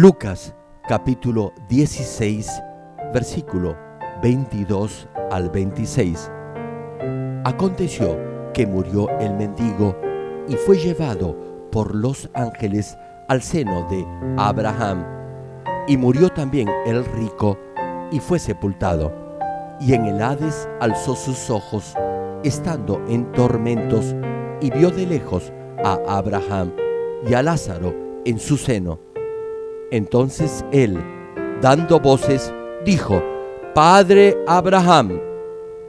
Lucas capítulo 16, versículo 22 al 26. Aconteció que murió el mendigo y fue llevado por los ángeles al seno de Abraham. Y murió también el rico y fue sepultado. Y en el Hades alzó sus ojos, estando en tormentos, y vio de lejos a Abraham y a Lázaro en su seno. Entonces él, dando voces, dijo: Padre Abraham,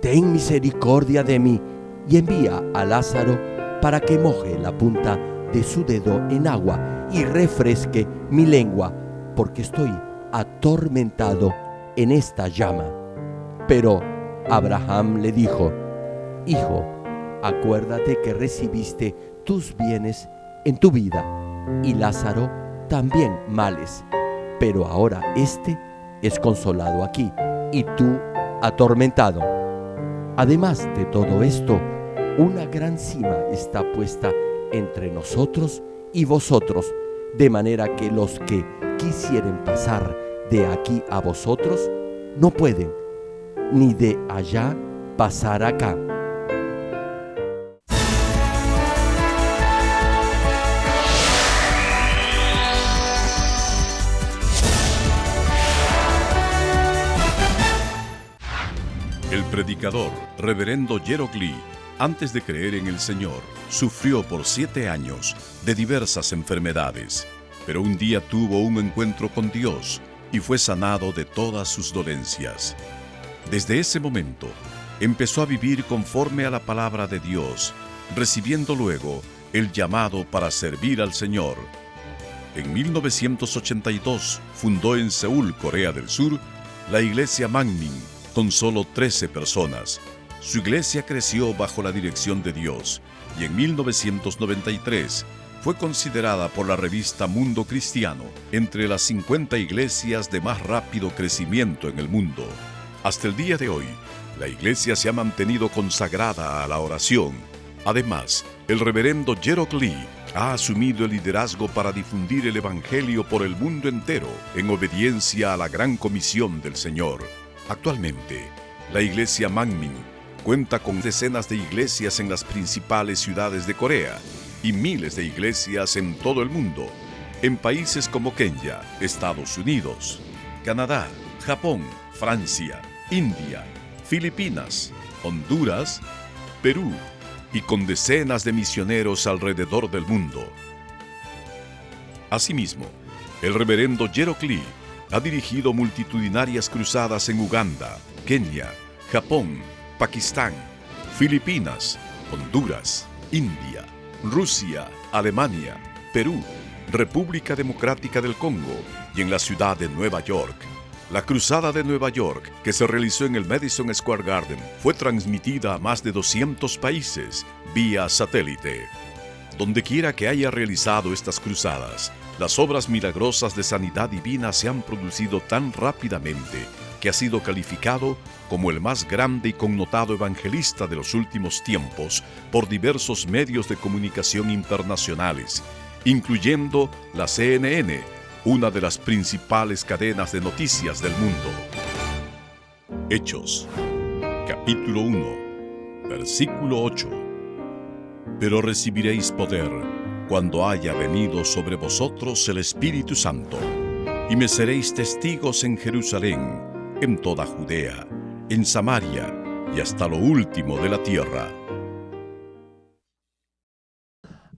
ten misericordia de mí, y envía a Lázaro para que moje la punta de su dedo en agua y refresque mi lengua, porque estoy atormentado en esta llama. Pero Abraham le dijo: Hijo, acuérdate que recibiste tus bienes en tu vida, y Lázaro también males, pero ahora éste es consolado aquí, y tú atormentado. Además de todo esto, una gran cima está puesta entre nosotros y vosotros, de manera que los que quisieren pasar de aquí a vosotros no pueden, ni de allá pasar acá. El predicador, reverendo Gerald Lee, antes de creer en el Señor, sufrió por 7 años de diversas enfermedades, pero un día tuvo un encuentro con Dios y fue sanado de todas sus dolencias. Desde ese momento, empezó a vivir conforme a la palabra de Dios, recibiendo luego el llamado para servir al Señor. En 1982 fundó en Seúl, Corea del Sur, la iglesia Manmin, con solo 13 personas. Su iglesia creció bajo la dirección de Dios y en 1993 fue considerada por la revista Mundo Cristiano entre las 50 iglesias de más rápido crecimiento en el mundo. Hasta el día de hoy, la iglesia se ha mantenido consagrada a la oración. Además, el reverendo Gerald Lee ha asumido el liderazgo para difundir el evangelio por el mundo entero en obediencia a la gran comisión del Señor. Actualmente, la iglesia Manmin cuenta con decenas de iglesias en las principales ciudades de Corea y miles de iglesias en todo el mundo, en países como Kenia, Estados Unidos, Canadá, Japón, Francia, India, Filipinas, Honduras, Perú y con decenas de misioneros alrededor del mundo. Asimismo, el reverendo Gerald Lee ha dirigido multitudinarias cruzadas en Uganda, Kenia, Japón, Pakistán, Filipinas, Honduras, India, Rusia, Alemania, Perú, República Democrática del Congo y en la ciudad de Nueva York. La Cruzada de Nueva York, que se realizó en el Madison Square Garden, fue transmitida a más de 200 países vía satélite. Dondequiera que haya realizado estas cruzadas, las obras milagrosas de sanidad divina se han producido tan rápidamente que ha sido calificado como el más grande y connotado evangelista de los últimos tiempos por diversos medios de comunicación internacionales, incluyendo la CNN, una de las principales cadenas de noticias del mundo. Hechos, capítulo 1, versículo 8. Pero recibiréis poder cuando haya venido sobre vosotros el Espíritu Santo, y me seréis testigos en Jerusalén, en toda Judea, en Samaria y hasta lo último de la tierra.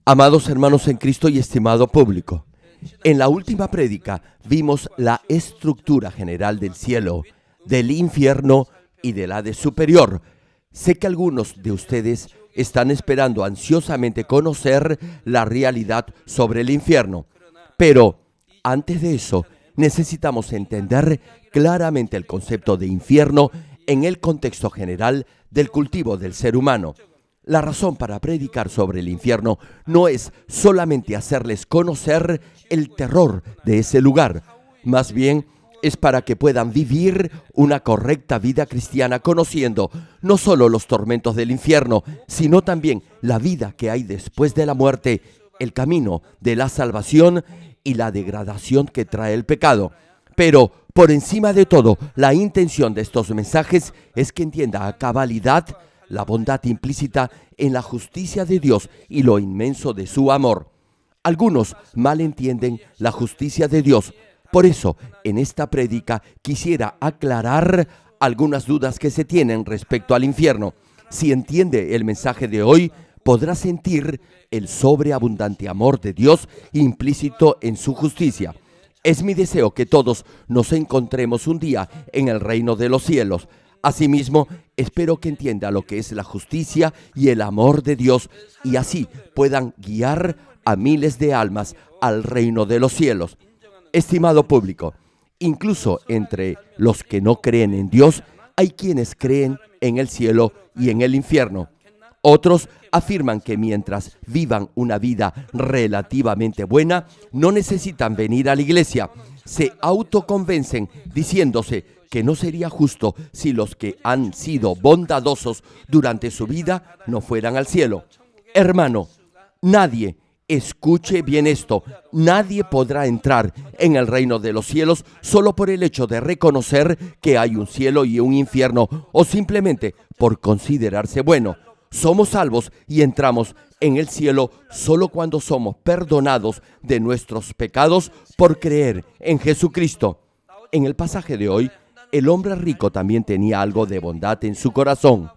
Amados hermanos en Cristo y estimado público, en la última prédica vimos la estructura general del cielo, del infierno y del Hades superior. Sé que algunos de ustedes están esperando ansiosamente conocer la realidad sobre el infierno, pero antes de eso necesitamos entender claramente el concepto de infierno en el contexto general del cultivo del ser humano. La razón para predicar sobre el infierno no es solamente hacerles conocer el terror de ese lugar, más bien es para que puedan vivir una correcta vida cristiana conociendo no solo los tormentos del infierno, sino también la vida que hay después de la muerte, el camino de la salvación y la degradación que trae el pecado. Pero, por encima de todo, la intención de estos mensajes es que entienda a cabalidad la bondad implícita en la justicia de Dios y lo inmenso de su amor. Algunos malentienden la justicia de Dios. Por eso, en esta prédica quisiera aclarar algunas dudas que se tienen respecto al infierno. Si entiende el mensaje de hoy, podrá sentir el sobreabundante amor de Dios implícito en su justicia. Es mi deseo que todos nos encontremos un día en el reino de los cielos. Asimismo, espero que entienda lo que es la justicia y el amor de Dios y así puedan guiar a miles de almas al reino de los cielos. Estimado público, incluso entre los que no creen en Dios, hay quienes creen en el cielo y en el infierno. Otros afirman que mientras vivan una vida relativamente buena, no necesitan venir a la iglesia. Se autoconvencen diciéndose que no sería justo si los que han sido bondadosos durante su vida no fueran al cielo. Hermano, nadie, escuche bien esto, nadie podrá entrar en el reino de los cielos solo por el hecho de reconocer que hay un cielo y un infierno o simplemente por considerarse bueno. Somos salvos y entramos en el cielo solo cuando somos perdonados de nuestros pecados por creer en Jesucristo. En el pasaje de hoy, el hombre rico también tenía algo de bondad en su corazón.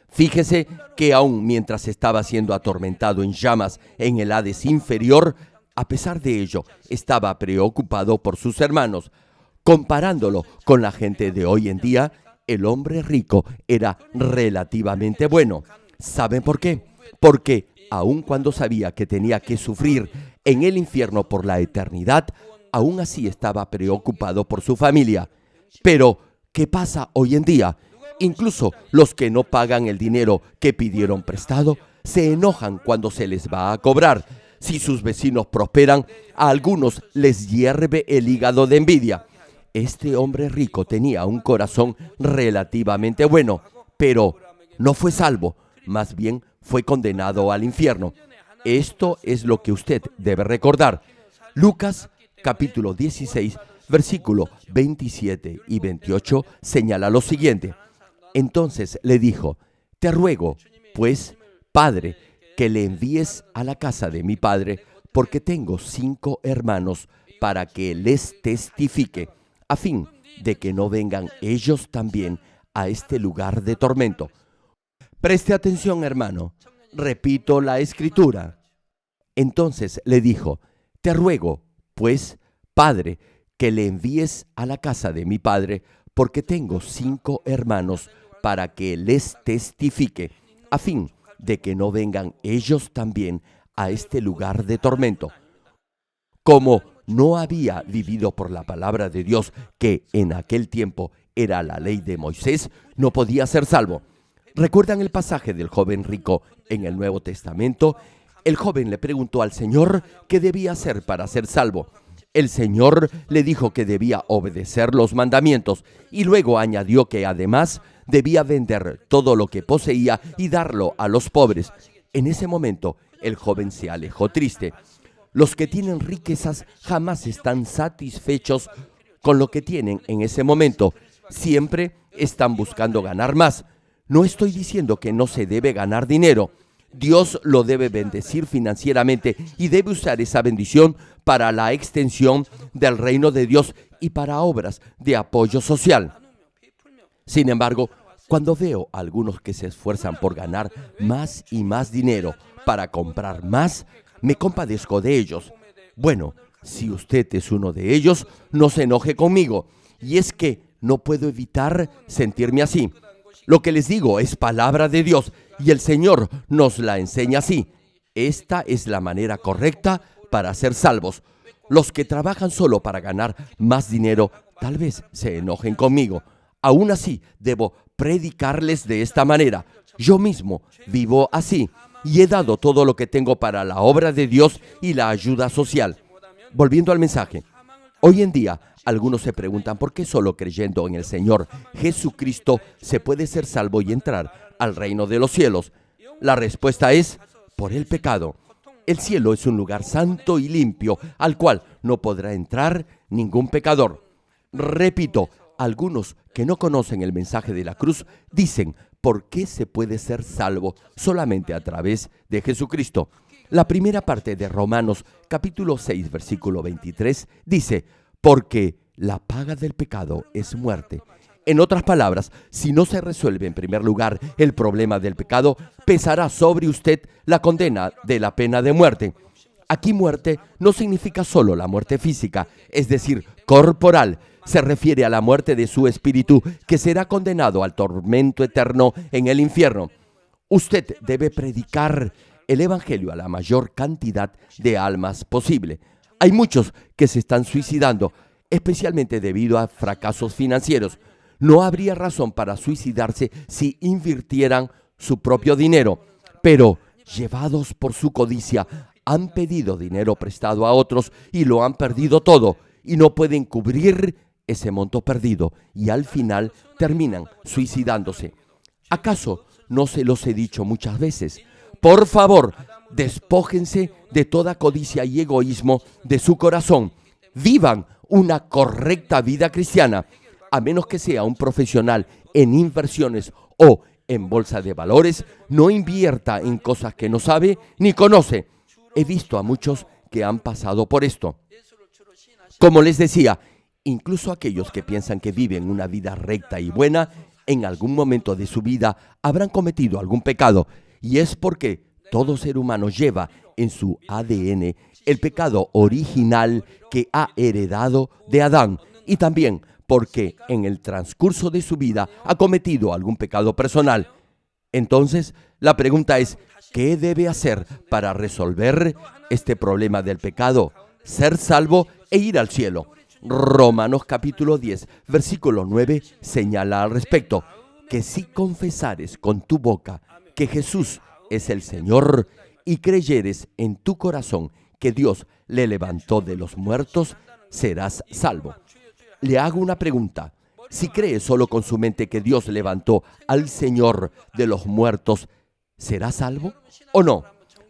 Fíjese que aun mientras estaba siendo atormentado en llamas en el Hades inferior, a pesar de ello, estaba preocupado por sus hermanos. Comparándolo con la gente de hoy en día, el hombre rico era relativamente bueno. ¿Saben por qué? Porque aun cuando sabía que tenía que sufrir en el infierno por la eternidad, aún así estaba preocupado por su familia. Pero, ¿qué pasa hoy en día? Incluso los que no pagan el dinero que pidieron prestado se enojan cuando se les va a cobrar. Si sus vecinos prosperan, a algunos les hierve el hígado de envidia. Este hombre rico tenía un corazón relativamente bueno, pero no fue salvo, más bien fue condenado al infierno. Esto es lo que usted debe recordar. Lucas capítulo 16, versículo 27 y 28 señala lo siguiente. Entonces le dijo, te ruego, pues, Padre, que le envíes a la casa de mi padre, porque tengo 5 hermanos, para que les testifique, a fin de que no vengan ellos también a este lugar de tormento. Preste atención, hermano. Repito la escritura. Entonces le dijo, te ruego, pues, Padre, que le envíes a la casa de mi padre, porque tengo 5 hermanos, para que les testifique, a fin de que no vengan ellos también a este lugar de tormento. Como no había vivido por la palabra de Dios, que en aquel tiempo era la ley de Moisés, no podía ser salvo. ¿Recuerdan el pasaje del joven rico en el Nuevo Testamento? El joven le preguntó al Señor qué debía hacer para ser salvo. El Señor le dijo que debía obedecer los mandamientos y luego añadió que además debía vender todo lo que poseía y darlo a los pobres. En ese momento, el joven se alejó triste. Los que tienen riquezas jamás están satisfechos con lo que tienen en ese momento. Siempre están buscando ganar más. No estoy diciendo que no se debe ganar dinero. Dios lo debe bendecir financieramente y debe usar esa bendición para la extensión del reino de Dios y para obras de apoyo social. Sin embargo, cuando veo a algunos que se esfuerzan por ganar más y más dinero para comprar más, me compadezco de ellos. Bueno, si usted es uno de ellos, no se enoje conmigo. Y es que no puedo evitar sentirme así. Lo que les digo es palabra de Dios y el Señor nos la enseña así. Esta es la manera correcta para ser salvos. Los que trabajan solo para ganar más dinero tal vez se enojen conmigo. Aún así, debo predicarles de esta manera. Yo mismo vivo así y he dado todo lo que tengo para la obra de Dios y la ayuda social. Volviendo al mensaje, hoy en día algunos se preguntan por qué solo creyendo en el Señor Jesucristo se puede ser salvo y entrar al reino de los cielos. La respuesta es por el pecado. El cielo es un lugar santo y limpio, al cual no podrá entrar ningún pecador. Repito, algunos que no conocen el mensaje de la cruz dicen: ¿por qué se puede ser salvo solamente a través de Jesucristo? La primera parte de Romanos capítulo 6, versículo 23 dice: porque la paga del pecado es muerte. En otras palabras, si no se resuelve en primer lugar el problema del pecado, pesará sobre usted la condena de la pena de muerte. Aquí muerte no significa solo la muerte física, es decir, corporal. Se refiere a la muerte de su espíritu, que será condenado al tormento eterno en el infierno. Usted debe predicar el evangelio a la mayor cantidad de almas posible. Hay muchos que se están suicidando, especialmente debido a fracasos financieros. No habría razón para suicidarse si invirtieran su propio dinero, pero llevados por su codicia, han pedido dinero prestado a otros y lo han perdido todo, y no pueden cubrir ese monto perdido, y al final terminan suicidándose. ¿Acaso no se los he dicho muchas veces? Por favor, despójense de toda codicia y egoísmo de su corazón. Vivan una correcta vida cristiana. A menos que sea un profesional en inversiones o en bolsa de valores, no invierta en cosas que no sabe ni conoce. He visto a muchos que han pasado por esto. Como les decía, incluso aquellos que piensan que viven una vida recta y buena, en algún momento de su vida habrán cometido algún pecado, y es porque todo ser humano lleva en su ADN el pecado original que ha heredado de Adán, y también porque en el transcurso de su vida ha cometido algún pecado personal. Entonces, la pregunta es: ¿qué debe hacer para resolver este problema del pecado, ser salvo e ir al cielo? Romanos capítulo 10, versículo 9 señala al respecto que si confesares con tu boca que Jesús es el Señor y creyeres en tu corazón que Dios le levantó de los muertos, serás salvo. Le hago una pregunta: si cree solo con su mente que Dios levantó al Señor de los muertos, ¿será salvo o no?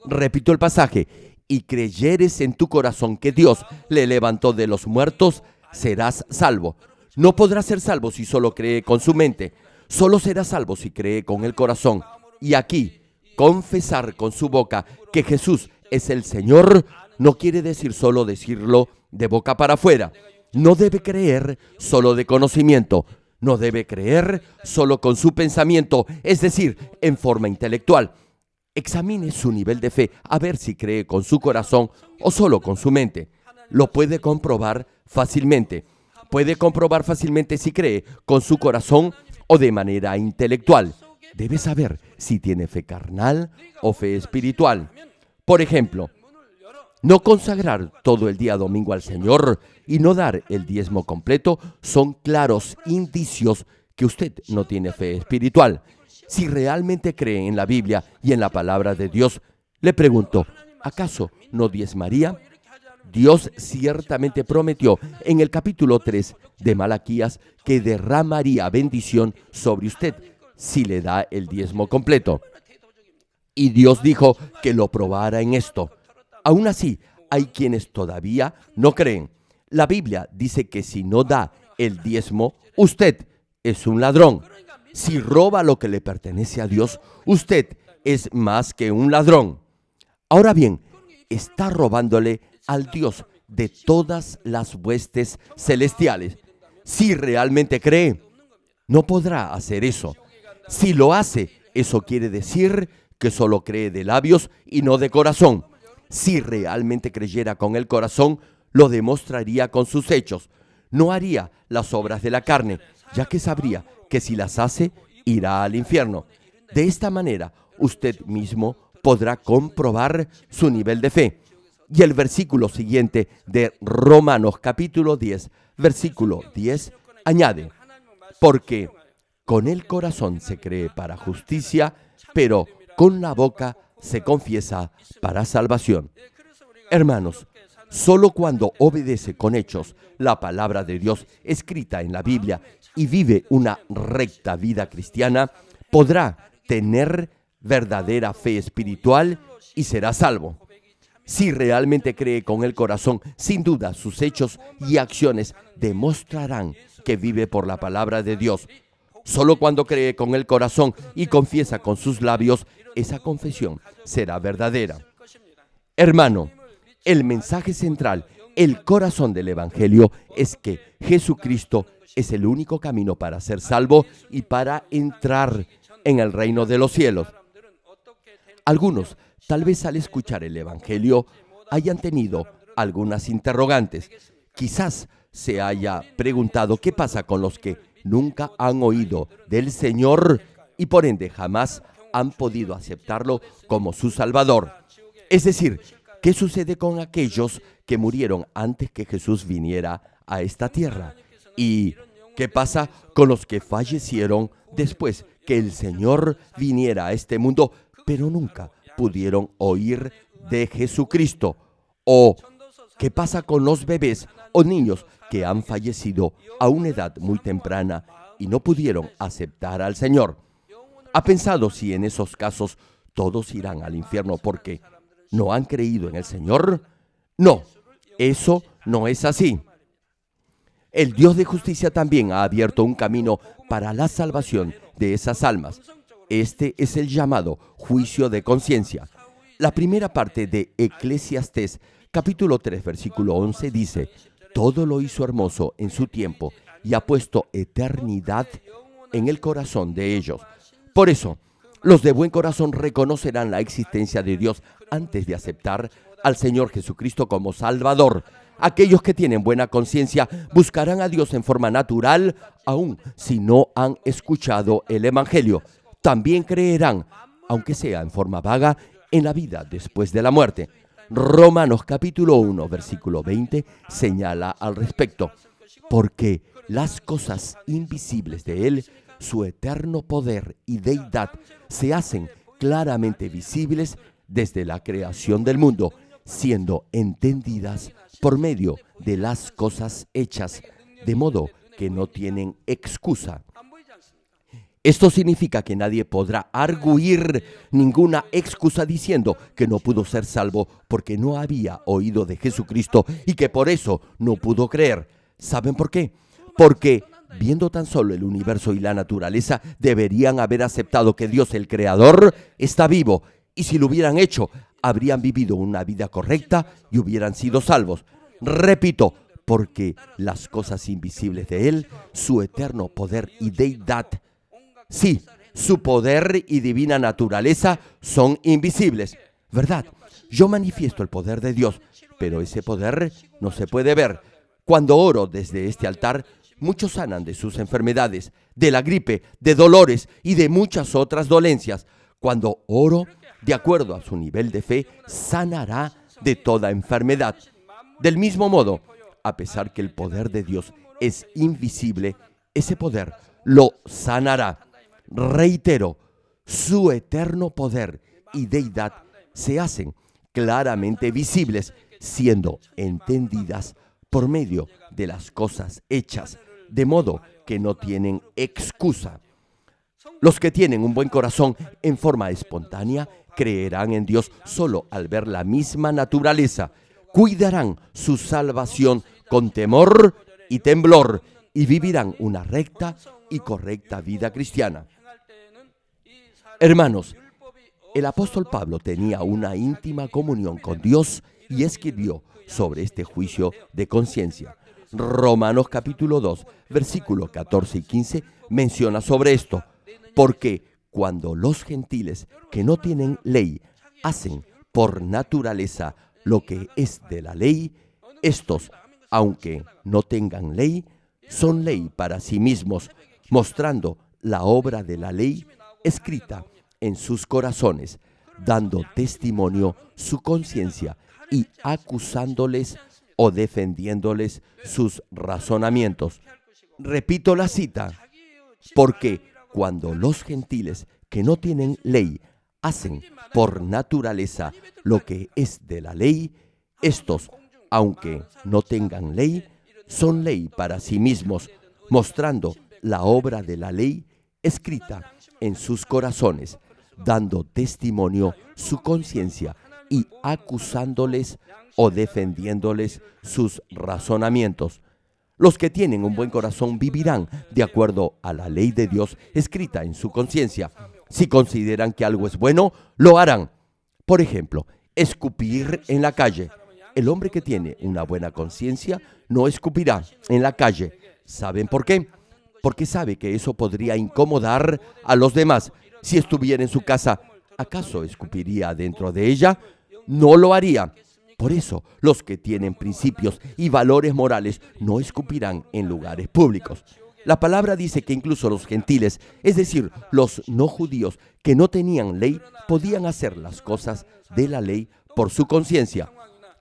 Repito el pasaje: y creyeres en tu corazón que Dios le levantó de los muertos, serás salvo. No podrá ser salvo si solo cree con su mente. Solo será salvo si cree con el corazón. Y aquí, confesar con su boca que Jesús es el Señor no quiere decir solo decirlo de boca para afuera. No debe creer solo de conocimiento. No debe creer solo con su pensamiento, es decir, en forma intelectual. Examine su nivel de fe a ver si cree con su corazón o solo con su mente. Lo puede comprobar fácilmente. Puede comprobar fácilmente si cree con su corazón o de manera intelectual. Debe saber si tiene fe carnal o fe espiritual. Por ejemplo, no consagrar todo el día domingo al Señor y no dar el diezmo completo son claros indicios que usted no tiene fe espiritual. Si realmente cree en la Biblia y en la palabra de Dios, le pregunto, ¿acaso no diezmaría? Dios ciertamente prometió en el capítulo 3 de Malaquías que derramaría bendición sobre usted si le da el diezmo completo. Y Dios dijo que lo probara en esto. Aún así, hay quienes todavía no creen. La Biblia dice que si no da el diezmo, usted es un ladrón. Si roba lo que le pertenece a Dios, usted es más que un ladrón. Ahora bien, está robándole al Dios de todas las huestes celestiales. Si realmente cree, no podrá hacer eso. Si lo hace, eso quiere decir que solo cree de labios y no de corazón. Si realmente creyera con el corazón, lo demostraría con sus hechos. No haría las obras de la carne, ya que sabría que si las hace, irá al infierno. De esta manera, usted mismo podrá comprobar su nivel de fe. Y el versículo siguiente de Romanos capítulo 10, versículo 10, añade: porque con el corazón se cree para justicia, pero con la boca se confiesa para salvación. Hermanos, solo cuando obedece con hechos la palabra de Dios escrita en la Biblia y vive una recta vida cristiana, podrá tener verdadera fe espiritual y será salvo. Si realmente cree con el corazón, sin duda sus hechos y acciones demostrarán que vive por la palabra de Dios. Solo cuando cree con el corazón y confiesa con sus labios, esa confesión será verdadera. Hermano, el mensaje central, el corazón del Evangelio, es que Jesucristo es el único camino para ser salvo y para entrar en el reino de los cielos. Algunos, tal vez al escuchar el Evangelio, hayan tenido algunas interrogantes. Quizás se haya preguntado qué pasa con los que nunca han oído del Señor y por ende jamás han podido aceptarlo como su Salvador. Es decir, ¿qué sucede con aquellos que murieron antes que Jesús viniera a esta tierra? ¿Y qué pasa con los que fallecieron después que el Señor viniera a este mundo, pero nunca pudieron oír de Jesucristo? ¿O qué pasa con los bebés o niños que han fallecido a una edad muy temprana y no pudieron aceptar al Señor? ¿Ha pensado si en esos casos todos irán al infierno porque no han creído en el Señor? No, eso no es así. El Dios de justicia también ha abierto un camino para la salvación de esas almas. Este es el llamado juicio de conciencia. La primera parte de Eclesiastés, capítulo 3, versículo 11, dice: todo lo hizo hermoso en su tiempo y ha puesto eternidad en el corazón de ellos. Por eso, los de buen corazón reconocerán la existencia de Dios antes de aceptar al Señor Jesucristo como Salvador. Aquellos que tienen buena conciencia buscarán a Dios en forma natural, aun si no han escuchado el Evangelio. También creerán, aunque sea en forma vaga, en la vida después de la muerte. Romanos capítulo 1, versículo 20 señala al respecto: porque las cosas invisibles de Él, su eterno poder y deidad, se hacen claramente visibles desde la creación del mundo, siendo entendidas por medio de las cosas hechas, de modo que no tienen excusa. Esto significa que nadie podrá arguir ninguna excusa diciendo que no pudo ser salvo porque no había oído de Jesucristo y que por eso no pudo creer. ¿Saben por qué? Porque viendo tan solo el universo y la naturaleza, deberían haber aceptado que Dios, el Creador, está vivo, y si lo hubieran hecho, habrían vivido una vida correcta y hubieran sido salvos. Repito, porque las cosas invisibles de Él, su eterno poder y deidad, sí, su poder y divina naturaleza son invisibles, ¿verdad? Yo manifiesto el poder de Dios, pero ese poder no se puede ver. Cuando oro desde este altar, muchos sanan de sus enfermedades, de la gripe, de dolores y de muchas otras dolencias. Cuando oro, de acuerdo a su nivel de fe, sanará de toda enfermedad. Del mismo modo, a pesar que el poder de Dios es invisible, ese poder lo sanará. Reitero, su eterno poder y deidad se hacen claramente visibles, siendo entendidas por medio de las cosas hechas, de modo que no tienen excusa. Los que tienen un buen corazón en forma espontánea creerán en Dios solo al ver la misma naturaleza, cuidarán su salvación con temor y temblor y vivirán una recta y correcta vida cristiana. Hermanos, el apóstol Pablo tenía una íntima comunión con Dios y escribió sobre este juicio de conciencia. Romanos capítulo 2, versículos 14 y 15 menciona sobre esto: porque cuando los gentiles que no tienen ley hacen por naturaleza lo que es de la ley, estos, aunque no tengan ley, son ley para sí mismos, mostrando la obra de la ley escrita en sus corazones, dando testimonio su conciencia y acusándoles o defendiéndoles sus razonamientos. Repito la cita: porque cuando los gentiles que no tienen ley hacen por naturaleza lo que es de la ley, estos, aunque no tengan ley, son ley para sí mismos, mostrando la obra de la ley escrita en sus corazones, dando testimonio su conciencia y acusándoles o defendiéndoles sus razonamientos. Los que tienen un buen corazón vivirán de acuerdo a la ley de Dios escrita en su conciencia. Si consideran que algo es bueno, lo harán. Por ejemplo, escupir en la calle. El hombre que tiene una buena conciencia no escupirá en la calle. ¿Saben por qué? Porque sabe que eso podría incomodar a los demás. Si estuviera en su casa, ¿acaso escupiría dentro de ella? No lo haría. Por eso, los que tienen principios y valores morales no escupirán en lugares públicos. La palabra dice que incluso los gentiles, es decir, los no judíos que no tenían ley, podían hacer las cosas de la ley por su conciencia.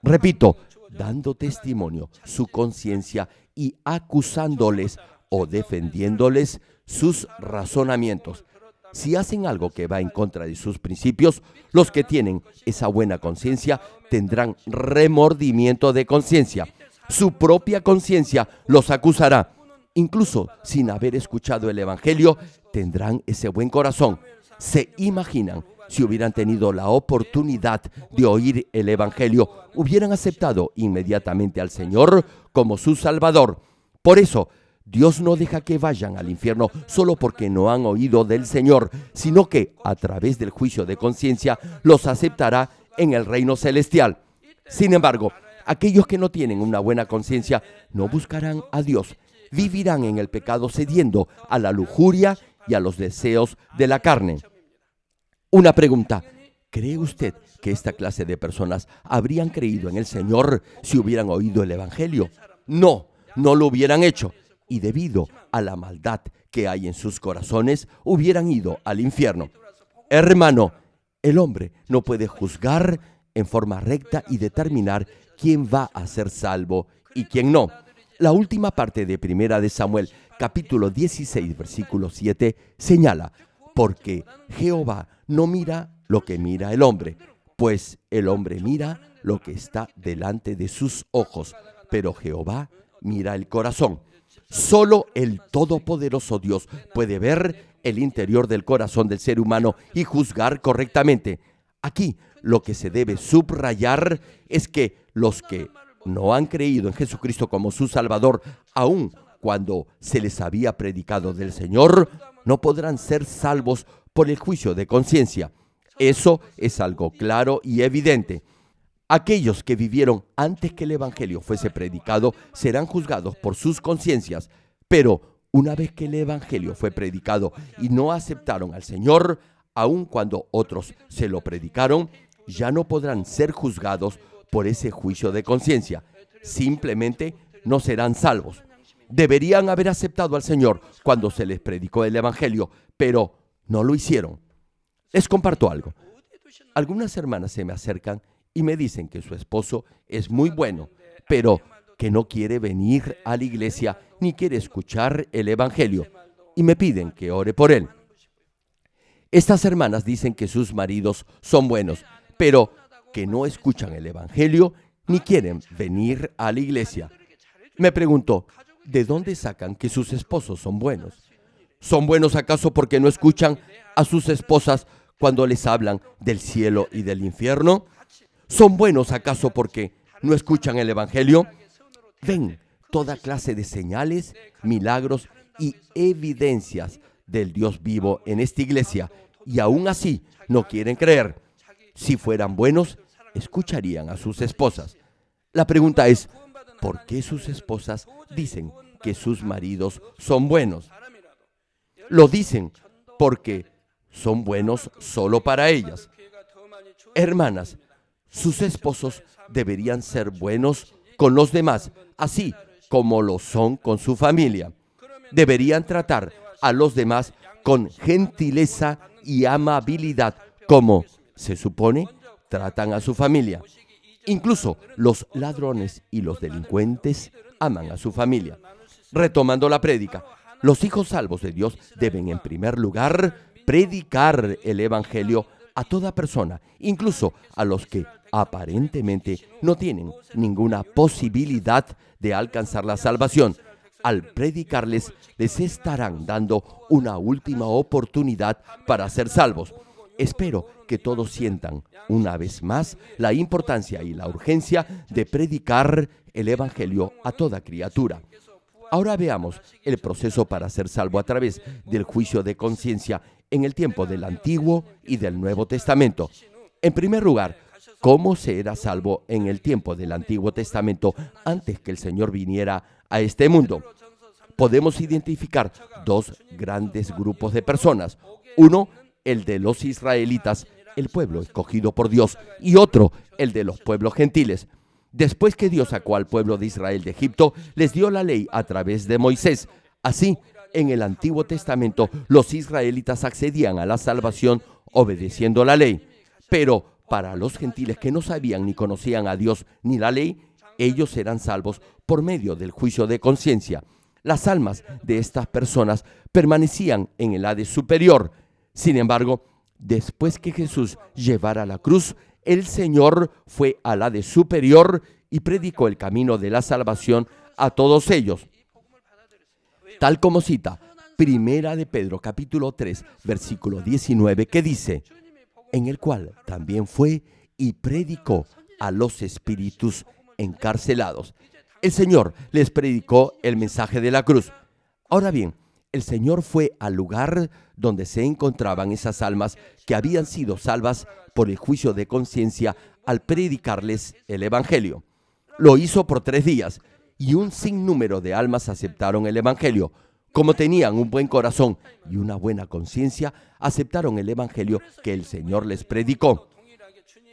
Repito, dando testimonio su conciencia y acusándoles o defendiéndoles sus razonamientos. Si hacen algo que va en contra de sus principios, los que tienen esa buena conciencia tendrán remordimiento de conciencia. Su propia conciencia los acusará. Incluso sin haber escuchado el Evangelio, tendrán ese buen corazón. ¿Se imaginan si hubieran tenido la oportunidad de oír el Evangelio, hubieran aceptado inmediatamente al Señor como su Salvador? Por eso, Dios no deja que vayan al infierno solo porque no han oído del Señor, sino que a través del juicio de conciencia los aceptará en el reino celestial. Sin embargo, aquellos que no tienen una buena conciencia no buscarán a Dios, vivirán en el pecado cediendo a la lujuria y a los deseos de la carne. Una pregunta: ¿cree usted que esta clase de personas habrían creído en el Señor si hubieran oído el Evangelio? No, no lo hubieran hecho. Y debido a la maldad que hay en sus corazones, hubieran ido al infierno. Hermano, el hombre no puede juzgar en forma recta y determinar quién va a ser salvo y quién no. La última parte de 1 de Samuel, capítulo 16, versículo 7, señala: porque Jehová no mira lo que mira el hombre, pues el hombre mira lo que está delante de sus ojos, pero Jehová mira el corazón. Solo el Todopoderoso Dios puede ver el interior del corazón del ser humano y juzgar correctamente. Aquí lo que se debe subrayar es que los que no han creído en Jesucristo como su Salvador, aun cuando se les había predicado del Señor, no podrán ser salvos por el juicio de conciencia. Eso es algo claro y evidente. Aquellos que vivieron antes que el Evangelio fuese predicado serán juzgados por sus conciencias, pero una vez que el Evangelio fue predicado y no aceptaron al Señor, aun cuando otros se lo predicaron, ya no podrán ser juzgados por ese juicio de conciencia. Simplemente no serán salvos. Deberían haber aceptado al Señor cuando se les predicó el Evangelio, pero no lo hicieron. Les comparto algo. Algunas hermanas se me acercan y me dicen que su esposo es muy bueno, pero que no quiere venir a la iglesia ni quiere escuchar el Evangelio, y me piden que ore por él. Estas hermanas dicen que sus maridos son buenos, pero que no escuchan el Evangelio ni quieren venir a la iglesia. Me pregunto, ¿de dónde sacan que sus esposos son buenos? ¿Son buenos acaso porque no escuchan a sus esposas cuando les hablan del cielo y del infierno? ¿Son buenos acaso porque no escuchan el Evangelio? Ven toda clase de señales, milagros y evidencias del Dios vivo en esta iglesia, y aún así no quieren creer. Si fueran buenos, escucharían a sus esposas. La pregunta es, ¿por qué sus esposas dicen que sus maridos son buenos? Lo dicen porque son buenos solo para ellas. Hermanas, sus esposos deberían ser buenos con los demás, así como lo son con su familia. Deberían tratar a los demás con gentileza y amabilidad, como se supone tratan a su familia. Incluso los ladrones y los delincuentes aman a su familia. Retomando la prédica, los hijos salvos de Dios deben en primer lugar predicar el Evangelio a toda persona, incluso a los que aparentemente no tienen ninguna posibilidad de alcanzar la salvación. Al predicarles, les estarán dando una última oportunidad para ser salvos. Espero que todos sientan, una vez más, la importancia y la urgencia de predicar el Evangelio a toda criatura. Ahora veamos el proceso para ser salvo a través del juicio de conciencia en el tiempo del Antiguo y del Nuevo Testamento. En primer lugar, ¿cómo se era salvo en el tiempo del Antiguo Testamento antes que el Señor viniera a este mundo? Podemos identificar dos grandes grupos de personas. Uno, el de los israelitas, el pueblo escogido por Dios, y otro, el de los pueblos gentiles. Después que Dios sacó al pueblo de Israel de Egipto, les dio la ley a través de Moisés. Así, en el Antiguo Testamento, los israelitas accedían a la salvación obedeciendo la ley. Pero para los gentiles que no sabían ni conocían a Dios ni la ley, ellos eran salvos por medio del juicio de conciencia. Las almas de estas personas permanecían en el Hades superior. Sin embargo, después que Jesús llevara la cruz, el Señor fue al Hades superior y predicó el camino de la salvación a todos ellos. Tal como cita Primera de Pedro, capítulo 3, versículo 19, que dice: en el cual también fue y predicó a los espíritus encarcelados. El Señor les predicó el mensaje de la cruz. Ahora bien, el Señor fue al lugar donde se encontraban esas almas que habían sido salvas por el juicio de conciencia al predicarles el Evangelio. Lo hizo por 3 días y un sinnúmero de almas aceptaron el Evangelio. Como tenían un buen corazón y una buena conciencia, aceptaron el Evangelio que el Señor les predicó.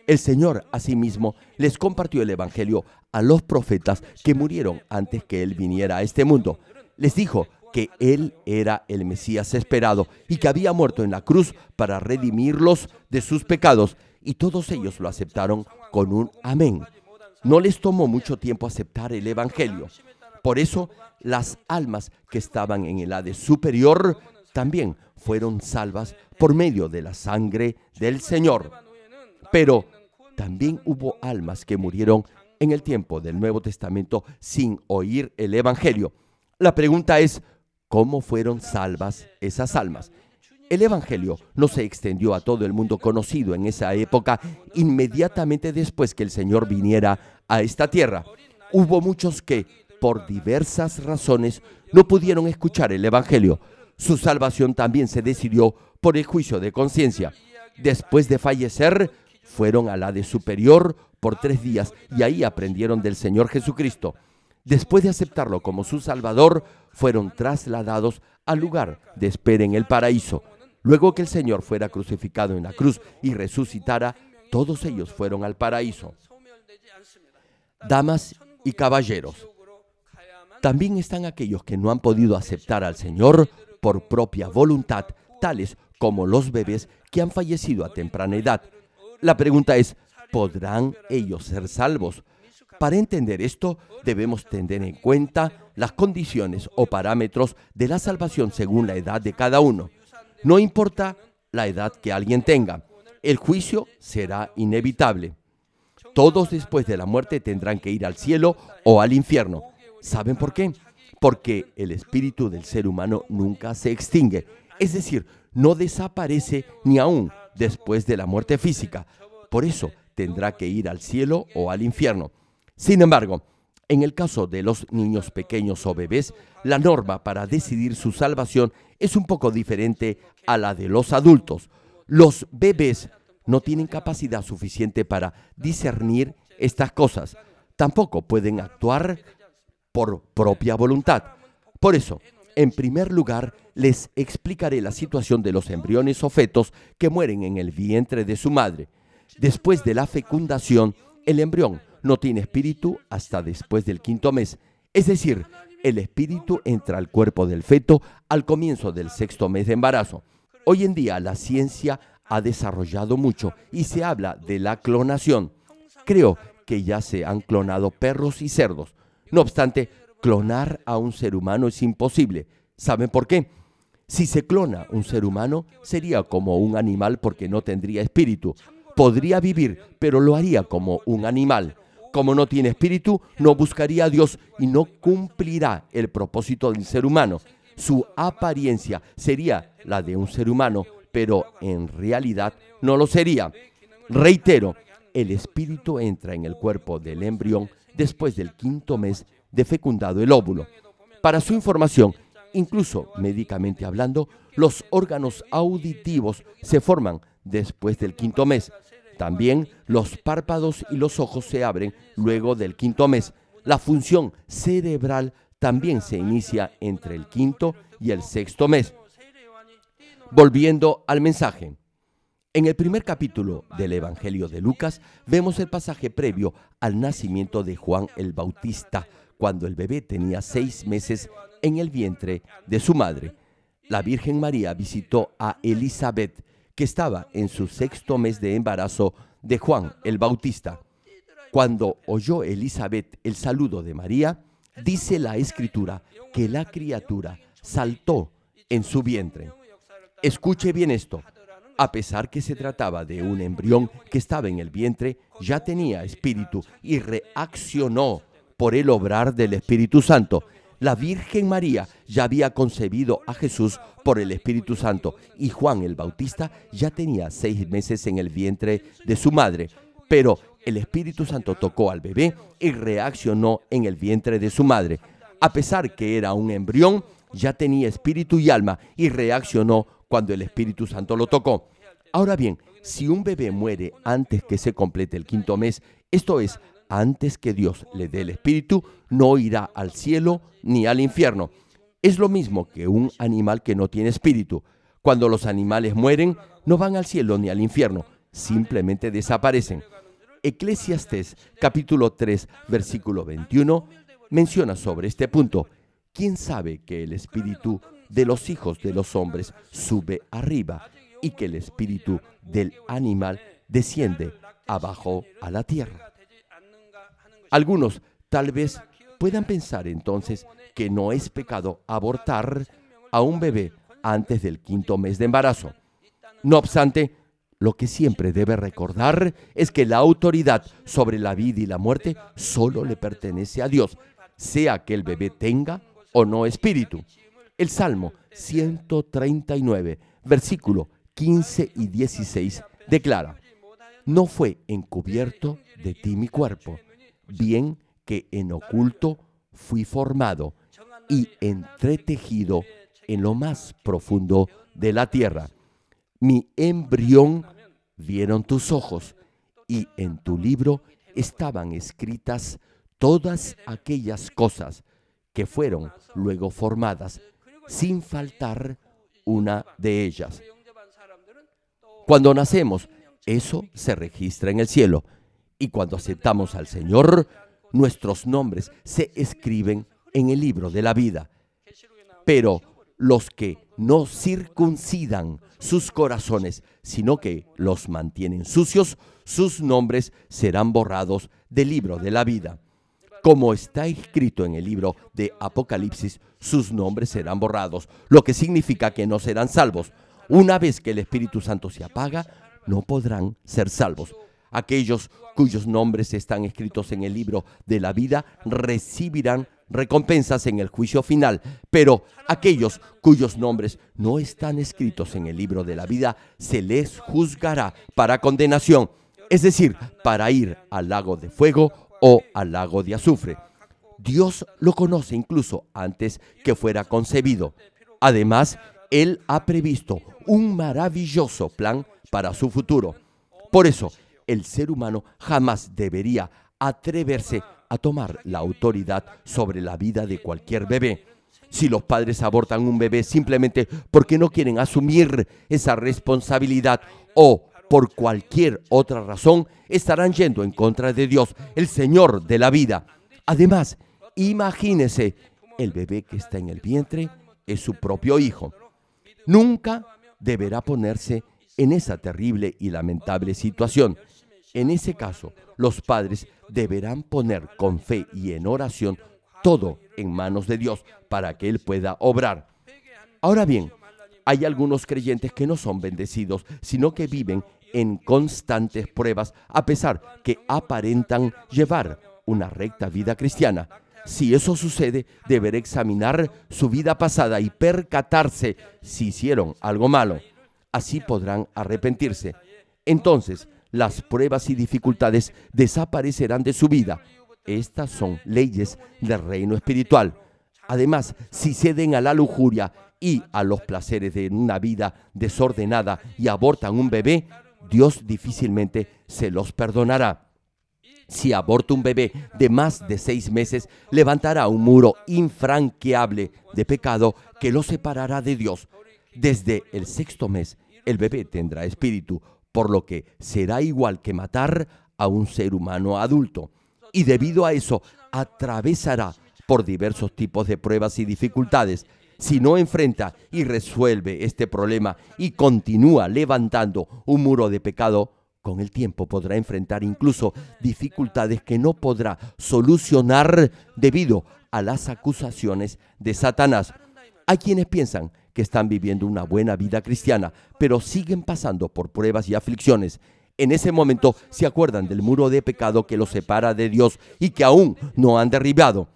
El Señor, asimismo, les compartió el Evangelio a los profetas que murieron antes que Él viniera a este mundo. Les dijo que Él era el Mesías esperado y que había muerto en la cruz para redimirlos de sus pecados, y todos ellos lo aceptaron con un amén. No les tomó mucho tiempo aceptar el Evangelio. Por eso, las almas que estaban en el Hades superior también fueron salvas por medio de la sangre del Señor. Pero también hubo almas que murieron en el tiempo del Nuevo Testamento sin oír el Evangelio. La pregunta es, ¿cómo fueron salvas esas almas? El Evangelio no se extendió a todo el mundo conocido en esa época inmediatamente después que el Señor viniera a esta tierra. Hubo muchos que, por diversas razones, no pudieron escuchar el Evangelio. Su salvación también se decidió por el juicio de conciencia. Después de fallecer, fueron al Hades superior por 3 días y ahí aprendieron del Señor Jesucristo. Después de aceptarlo como su Salvador, fueron trasladados al lugar de espera en el paraíso. Luego que el Señor fuera crucificado en la cruz y resucitara, todos ellos fueron al paraíso. Damas y caballeros, también están aquellos que no han podido aceptar al Señor por propia voluntad, tales como los bebés que han fallecido a temprana edad. La pregunta es, ¿podrán ellos ser salvos? Para entender esto, debemos tener en cuenta las condiciones o parámetros de la salvación según la edad de cada uno. No importa la edad que alguien tenga, el juicio será inevitable. Todos después de la muerte tendrán que ir al cielo o al infierno. ¿Saben por qué? Porque el espíritu del ser humano nunca se extingue, es decir, no desaparece ni aún después de la muerte física. Por eso tendrá que ir al cielo o al infierno. Sin embargo, en el caso de los niños pequeños o bebés, la norma para decidir su salvación es un poco diferente a la de los adultos. Los bebés no tienen capacidad suficiente para discernir estas cosas. Tampoco pueden actuar por propia voluntad. Por eso, en primer lugar, les explicaré la situación de los embriones o fetos que mueren en el vientre de su madre. Después de la fecundación, el embrión no tiene espíritu hasta después del 5º mes. Es decir, el espíritu entra al cuerpo del feto al comienzo del 6º mes de embarazo. Hoy en día la ciencia ha desarrollado mucho y se habla de la clonación. Creo que ya se han clonado perros y cerdos. No obstante, clonar a un ser humano es imposible. ¿Saben por qué? Si se clona un ser humano, sería como un animal porque no tendría espíritu. Podría vivir, pero lo haría como un animal. Como no tiene espíritu, no buscaría a Dios y no cumplirá el propósito del ser humano. Su apariencia sería la de un ser humano, pero en realidad no lo sería. Reitero, el espíritu entra en el cuerpo del embrión después del 5º mes de fecundado el óvulo. Para su información, incluso médicamente hablando, los órganos auditivos se forman después del 5º mes. También los párpados y los ojos se abren luego del 5º mes. La función cerebral también se inicia entre el 5º y el 6º mes. Volviendo al mensaje. En el primer capítulo del Evangelio de Lucas vemos el pasaje previo al nacimiento de Juan el Bautista, cuando el bebé tenía 6 meses en el vientre de su madre. La Virgen María visitó a Elizabeth, que estaba en su 6º mes de embarazo de Juan el Bautista. Cuando oyó Elizabeth el saludo de María, dice la Escritura que la criatura saltó en su vientre. Escuche bien esto. A pesar que se trataba de un embrión que estaba en el vientre, ya tenía espíritu y reaccionó por el obrar del Espíritu Santo. La Virgen María ya había concebido a Jesús por el Espíritu Santo y Juan el Bautista ya tenía 6 meses en el vientre de su madre. Pero el Espíritu Santo tocó al bebé y reaccionó en el vientre de su madre. A pesar que era un embrión, ya tenía espíritu y alma y reaccionó cuando el Espíritu Santo lo tocó. Ahora bien, si un bebé muere antes que se complete el 5º mes, esto es, antes que Dios le dé el espíritu, no irá al cielo ni al infierno. Es lo mismo que un animal que no tiene espíritu. Cuando los animales mueren, no van al cielo ni al infierno, simplemente desaparecen. Eclesiastés capítulo 3, versículo 21, menciona sobre este punto: ¿quién sabe que el espíritu de los hijos de los hombres sube arriba y que el espíritu del animal desciende abajo a la tierra? Algunos tal vez puedan pensar entonces que no es pecado abortar a un bebé antes del 5º mes de embarazo. No obstante, lo que siempre debe recordar es que la autoridad sobre la vida y la muerte solo le pertenece a Dios, sea que el bebé tenga o no espíritu. El Salmo 139, versículo 15 y 16 declara: no fue encubierto de ti mi cuerpo, bien que en oculto fui formado y entretejido en lo más profundo de la tierra. Mi embrión vieron tus ojos, y en tu libro estaban escritas todas aquellas cosas que fueron luego formadas, sin faltar una de ellas. Cuando nacemos, eso se registra en el cielo, y cuando aceptamos al Señor, nuestros nombres se escriben en el libro de la vida. Pero los que no circuncidan sus corazones, sino que los mantienen sucios, sus nombres serán borrados del libro de la vida. Como está escrito en el libro de Apocalipsis, sus nombres serán borrados, lo que significa que no serán salvos. Una vez que el Espíritu Santo se apaga, no podrán ser salvos. Aquellos cuyos nombres están escritos en el libro de la vida recibirán recompensas en el juicio final, pero aquellos cuyos nombres no están escritos en el libro de la vida se les juzgará para condenación, es decir, para ir al lago de fuego o al lago de azufre. Dios lo conoce incluso antes que fuera concebido. Además, Él ha previsto un maravilloso plan para su futuro. Por eso, el ser humano jamás debería atreverse a tomar la autoridad sobre la vida de cualquier bebé. Si los padres abortan un bebé simplemente porque no quieren asumir esa responsabilidad o por cualquier otra razón, estarán yendo en contra de Dios, el Señor de la vida. Además, imagínese, el bebé que está en el vientre es su propio hijo. Nunca deberá ponerse en esa terrible y lamentable situación. En ese caso, los padres deberán poner con fe y en oración todo en manos de Dios para que Él pueda obrar. Ahora bien, hay algunos creyentes que no son bendecidos, sino que viven en constantes pruebas a pesar que aparentan llevar una recta vida cristiana. Si eso sucede, deberá examinar su vida pasada y percatarse si hicieron algo malo. Así podrán arrepentirse. Entonces, las pruebas y dificultades desaparecerán de su vida. Estas son leyes del reino espiritual. Además, si ceden a la lujuria y a los placeres de una vida desordenada y abortan un bebé, Dios difícilmente se los perdonará. Si aborta un bebé de más de 6 meses, levantará un muro infranqueable de pecado que lo separará de Dios. Desde el 6º mes, el bebé tendrá espíritu, por lo que será igual que matar a un ser humano adulto. Y debido a eso, atravesará por diversos tipos de pruebas y dificultades. Si no enfrenta y resuelve este problema y continúa levantando un muro de pecado, con el tiempo podrá enfrentar incluso dificultades que no podrá solucionar debido a las acusaciones de Satanás. Hay quienes piensan que están viviendo una buena vida cristiana, pero siguen pasando por pruebas y aflicciones. En ese momento se acuerdan del muro de pecado que los separa de Dios y que aún no han derribado.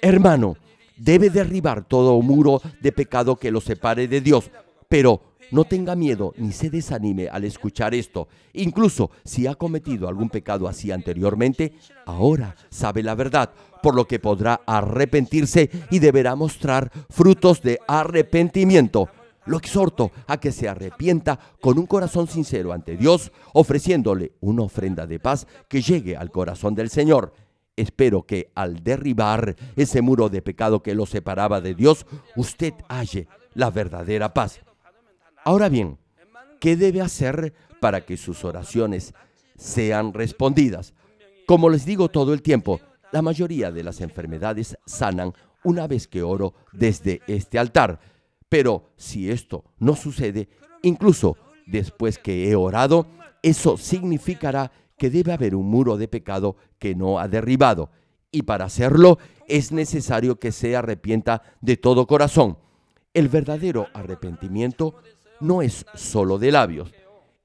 Hermano, debe derribar todo muro de pecado que los separe de Dios, pero no tenga miedo ni se desanime al escuchar esto. Incluso si ha cometido algún pecado así anteriormente, ahora sabe la verdad, por lo que podrá arrepentirse y deberá mostrar frutos de arrepentimiento. Lo exhorto a que se arrepienta con un corazón sincero ante Dios, ofreciéndole una ofrenda de paz que llegue al corazón del Señor. Espero que al derribar ese muro de pecado que lo separaba de Dios, usted halle la verdadera paz. Ahora bien, ¿qué debe hacer para que sus oraciones sean respondidas? Como les digo todo el tiempo, la mayoría de las enfermedades sanan una vez que oro desde este altar. Pero si esto no sucede, incluso después que he orado, eso significará que debe haber un muro de pecado que no ha derribado. Y para hacerlo es necesario que se arrepienta de todo corazón. El verdadero arrepentimiento no es solo de labios.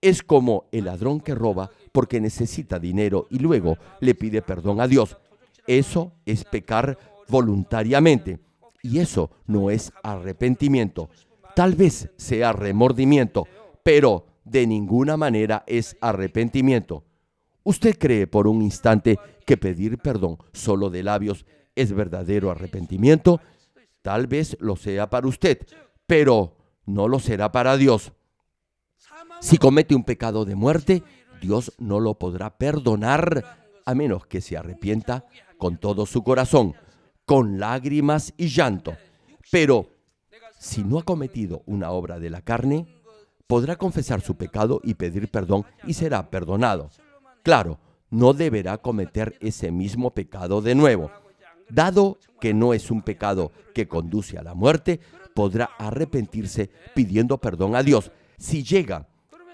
Es como el ladrón que roba porque necesita dinero y luego le pide perdón a Dios. Eso es pecar voluntariamente. Y eso no es arrepentimiento. Tal vez sea remordimiento, pero de ninguna manera es arrepentimiento. ¿Usted cree por un instante que pedir perdón solo de labios es verdadero arrepentimiento? Tal vez lo sea para usted, pero no lo será para Dios. Si comete un pecado de muerte, Dios no lo podrá perdonar a menos que se arrepienta con todo su corazón, con lágrimas y llanto. Pero si no ha cometido una obra de la carne, podrá confesar su pecado y pedir perdón y será perdonado. Claro, no deberá cometer ese mismo pecado de nuevo. Dado que no es un pecado que conduce a la muerte, podrá arrepentirse pidiendo perdón a Dios. Si llega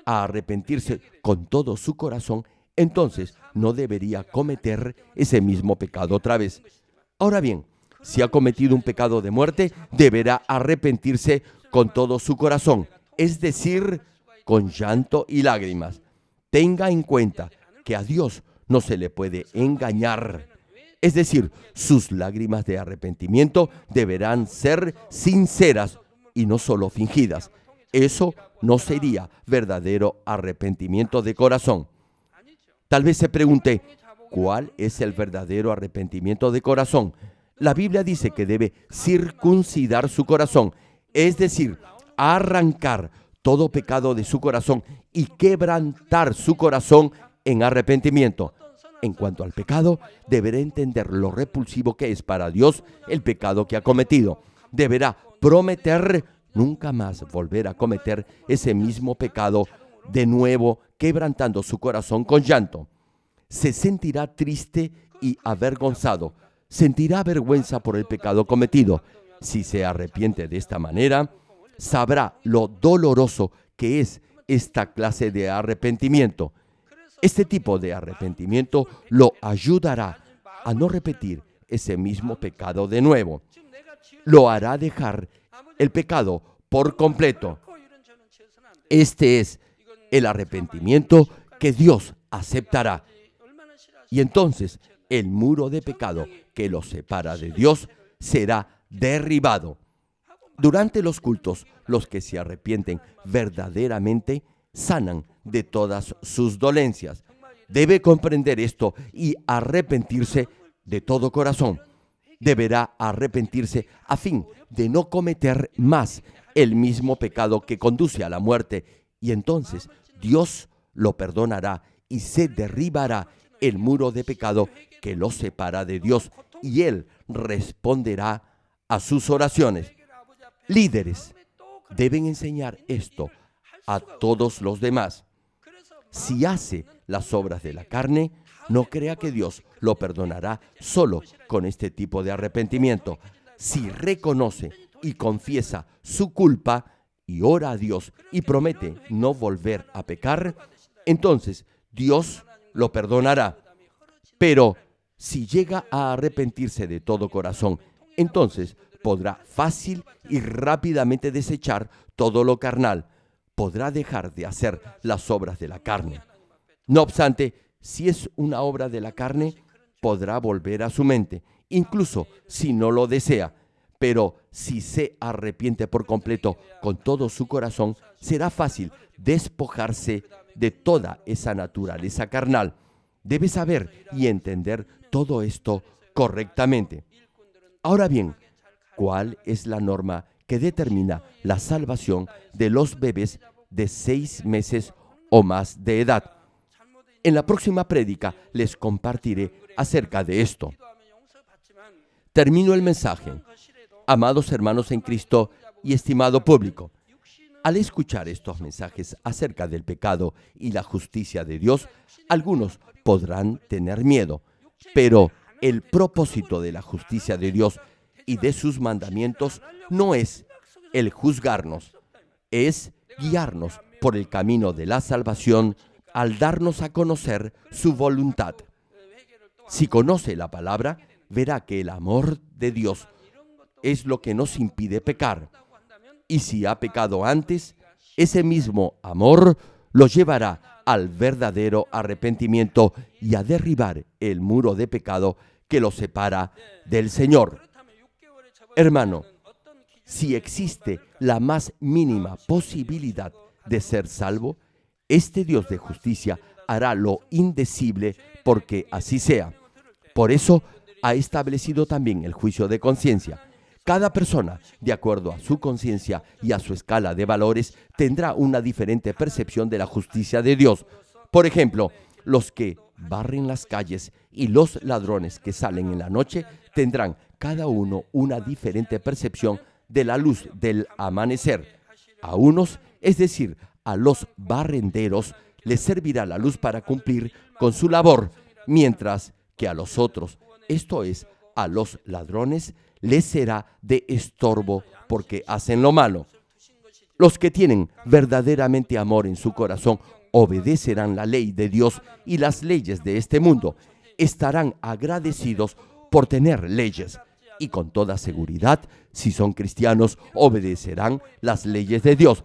a arrepentirse con todo su corazón, entonces no debería cometer ese mismo pecado otra vez. Ahora bien, si ha cometido un pecado de muerte, deberá arrepentirse con todo su corazón, es decir, con llanto y lágrimas. Tenga en cuenta que a Dios no se le puede engañar. Es decir, sus lágrimas de arrepentimiento deberán ser sinceras y no solo fingidas. Eso no sería verdadero arrepentimiento de corazón. Tal vez se pregunte, ¿cuál es el verdadero arrepentimiento de corazón? La Biblia dice que debe circuncidar su corazón, es decir, arrancar todo pecado de su corazón y quebrantar su corazón en arrepentimiento. En cuanto al pecado, deberá entender lo repulsivo que es para Dios el pecado que ha cometido. Deberá prometer nunca más volver a cometer ese mismo pecado de nuevo, quebrantando su corazón con llanto. Se sentirá triste y avergonzado. Sentirá vergüenza por el pecado cometido. Si se arrepiente de esta manera, sabrá lo doloroso que es esta clase de arrepentimiento. Este tipo de arrepentimiento lo ayudará a no repetir ese mismo pecado de nuevo. Lo hará dejar el pecado por completo. Este es el arrepentimiento que Dios aceptará. Y entonces el muro de pecado que los separa de Dios será derribado. Durante los cultos, los que se arrepienten verdaderamente sanan de todas sus dolencias. Debe comprender esto y arrepentirse de todo corazón. Deberá arrepentirse a fin de no cometer más el mismo pecado que conduce a la muerte, y entonces Dios lo perdonará y se derribará el muro de pecado que lo separa de Dios, y Él responderá a sus oraciones. Líderes deben enseñar esto a todos los demás. Si hace las obras de la carne, no crea que Dios lo perdonará solo con este tipo de arrepentimiento. Si reconoce y confiesa su culpa y ora a Dios y promete no volver a pecar, entonces Dios lo perdonará. Pero si llega a arrepentirse de todo corazón, entonces podrá fácil y rápidamente desechar todo lo carnal. Podrá dejar de hacer las obras de la carne. No obstante, si es una obra de la carne, podrá volver a su mente, incluso si no lo desea. Pero si se arrepiente por completo con todo su corazón, será fácil despojarse de toda esa naturaleza carnal. Debe saber y entender todo esto correctamente. Ahora bien, ¿cuál es la norma que determina la salvación de los bebés de 6 meses o más de edad? En la próxima prédica les compartiré acerca de esto. Termino el mensaje. Amados hermanos en Cristo y estimado público, al escuchar estos mensajes acerca del pecado y la justicia de Dios, algunos podrán tener miedo, pero el propósito de la justicia de Dios y de sus mandamientos no es el juzgarnos, es guiarnos por el camino de la salvación al darnos a conocer su voluntad. Si conoce la palabra, verá que el amor de Dios es lo que nos impide pecar. Y si ha pecado antes, ese mismo amor lo llevará al verdadero arrepentimiento y a derribar el muro de pecado que lo separa del Señor. Hermano, si existe la más mínima posibilidad de ser salvo, este Dios de justicia hará lo indecible porque así sea. Por eso ha establecido también el juicio de conciencia. Cada persona, de acuerdo a su conciencia y a su escala de valores, tendrá una diferente percepción de la justicia de Dios. Por ejemplo, los que barren las calles y los ladrones que salen en la noche tendrán cada uno una diferente percepción de la luz del amanecer. A unos, es decir, a los barrenderos, les servirá la luz para cumplir con su labor, mientras que a los otros, esto es, a los ladrones, les será de estorbo porque hacen lo malo. Los que tienen verdaderamente amor en su corazón obedecerán la ley de Dios y las leyes de este mundo. Estarán agradecidos por tener leyes y con toda seguridad, si son cristianos, obedecerán las leyes de Dios.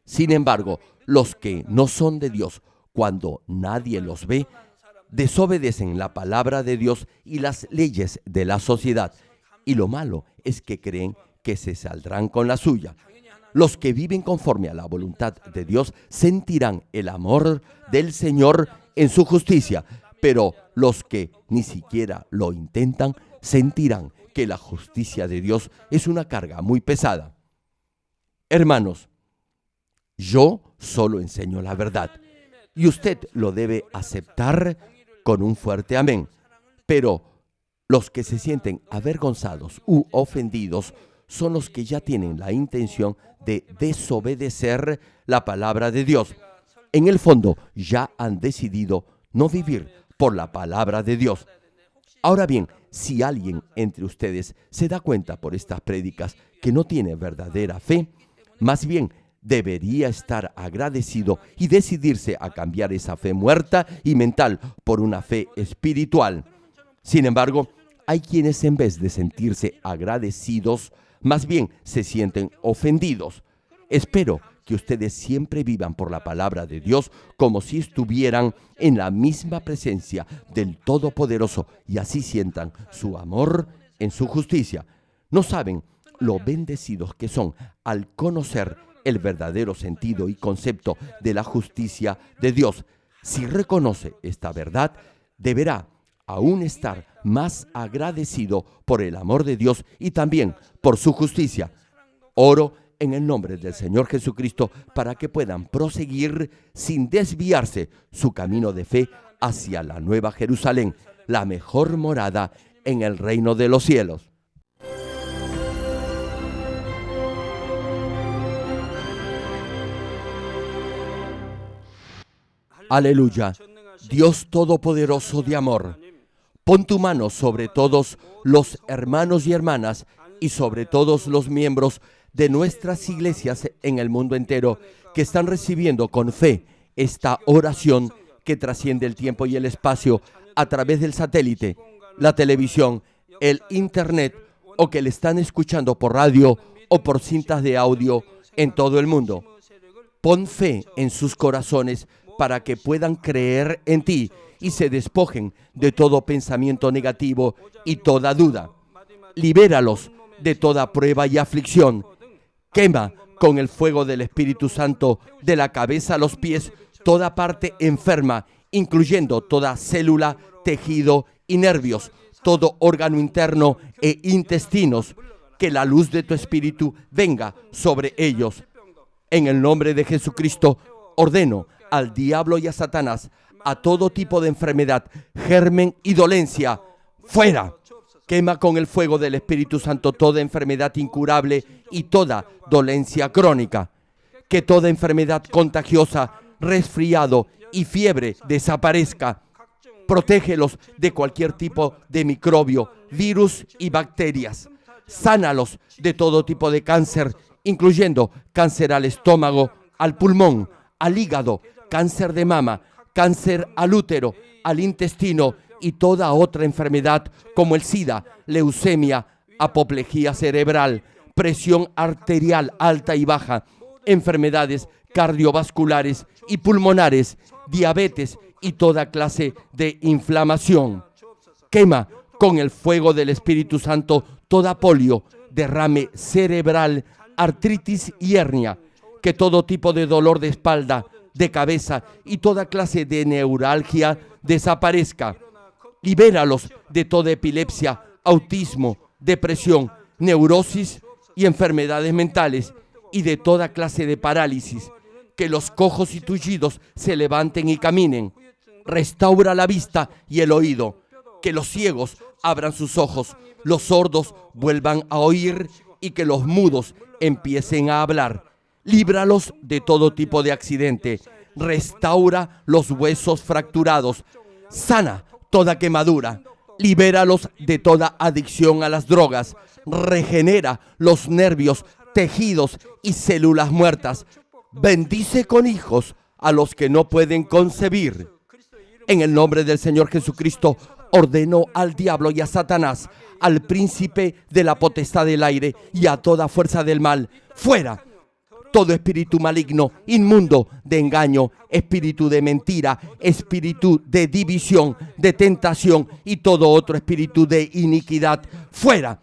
Sin embargo, los que no son de Dios, cuando nadie los ve, desobedecen la palabra de Dios y las leyes de la sociedad. Y lo malo es que creen que se saldrán con la suya. Los que viven conforme a la voluntad de Dios sentirán el amor del Señor en su justicia, pero los que ni siquiera lo intentan sentirán que la justicia de Dios es una carga muy pesada. Hermanos, yo solo enseño la verdad y usted lo debe aceptar con un fuerte amén, pero los que se sienten avergonzados u ofendidos son los que ya tienen la intención de desobedecer la palabra de Dios. En el fondo, ya han decidido no vivir por la palabra de Dios. Ahora bien, si alguien entre ustedes se da cuenta por estas prédicas que no tiene verdadera fe, más bien debería estar agradecido y decidirse a cambiar esa fe muerta y mental por una fe espiritual. Sin embargo, hay quienes en vez de sentirse agradecidos, más bien se sienten ofendidos. Espero que ustedes siempre vivan por la palabra de Dios como si estuvieran en la misma presencia del Todopoderoso y así sientan su amor en su justicia. No saben lo bendecidos que son al conocer el verdadero sentido y concepto de la justicia de Dios. Si reconoce esta verdad, deberá aún estar más agradecido por el amor de Dios y también por su justicia. Oro en el nombre del Señor Jesucristo para que puedan proseguir sin desviarse su camino de fe hacia la Nueva Jerusalén, la mejor morada en el reino de los cielos. Aleluya. Dios Todopoderoso de amor, pon tu mano sobre todos los hermanos y hermanas y sobre todos los miembros de nuestras iglesias en el mundo entero que están recibiendo con fe esta oración que trasciende el tiempo y el espacio a través del satélite, la televisión, el internet o que le están escuchando por radio o por cintas de audio en todo el mundo. Pon fe en sus corazones para que puedan creer en ti y se despojen de todo pensamiento negativo y toda duda. Libéralos de toda prueba y aflicción. Quema con el fuego del Espíritu Santo de la cabeza a los pies toda parte enferma, incluyendo toda célula, tejido y nervios, todo órgano interno e intestinos. Que la luz de tu Espíritu venga sobre ellos. En el nombre de Jesucristo, ordeno al diablo y a Satanás, a todo tipo de enfermedad, germen y dolencia, fuera. Quema con el fuego del Espíritu Santo toda enfermedad incurable y toda dolencia crónica. Que toda enfermedad contagiosa, resfriado y fiebre desaparezca. Protégelos de cualquier tipo de microbio, virus y bacterias. Sánalos de todo tipo de cáncer, incluyendo cáncer al estómago, al pulmón, al hígado, cáncer de mama, cáncer al útero, al intestino y toda otra enfermedad como el SIDA, leucemia, apoplejía cerebral, presión arterial alta y baja, enfermedades cardiovasculares y pulmonares, diabetes y toda clase de inflamación. Quema con el fuego del Espíritu Santo toda polio, derrame cerebral, artritis y hernia. Que todo tipo de dolor de espalda, de cabeza y toda clase de neuralgia desaparezca. Libéralos de toda epilepsia, autismo, depresión, neurosis y enfermedades mentales y de toda clase de parálisis. Que los cojos y tullidos se levanten y caminen. Restaura la vista y el oído. Que los ciegos abran sus ojos, los sordos vuelvan a oír y que los mudos empiecen a hablar. Líbralos de todo tipo de accidente. Restaura los huesos fracturados. Sana toda quemadura. Libéralos de toda adicción a las drogas. Regenera los nervios, tejidos y células muertas. Bendice con hijos a los que no pueden concebir. En el nombre del Señor Jesucristo, ordeno al diablo y a Satanás, al príncipe de la potestad del aire y a toda fuerza del mal, fuera. Todo espíritu maligno, inmundo, de engaño, espíritu de mentira, espíritu de división, de tentación y todo otro espíritu de iniquidad, fuera.